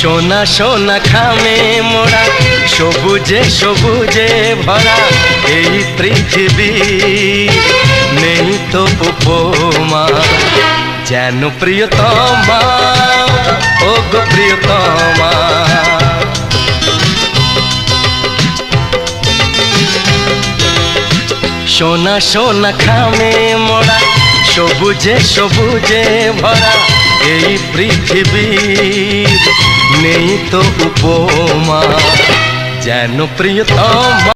সোনা সোনা খামে মোড়া সবুজে সবুজে ভরা এই পৃথিবী নেই তো উপমা যেন প্রিয়তমা ও গো প্রিয়তমা সোনা সোনা খামে মোড়া সবুজে সবুজে ভরা এই পৃথিবী নেই তো উপমা যেন প্রিয়তমা।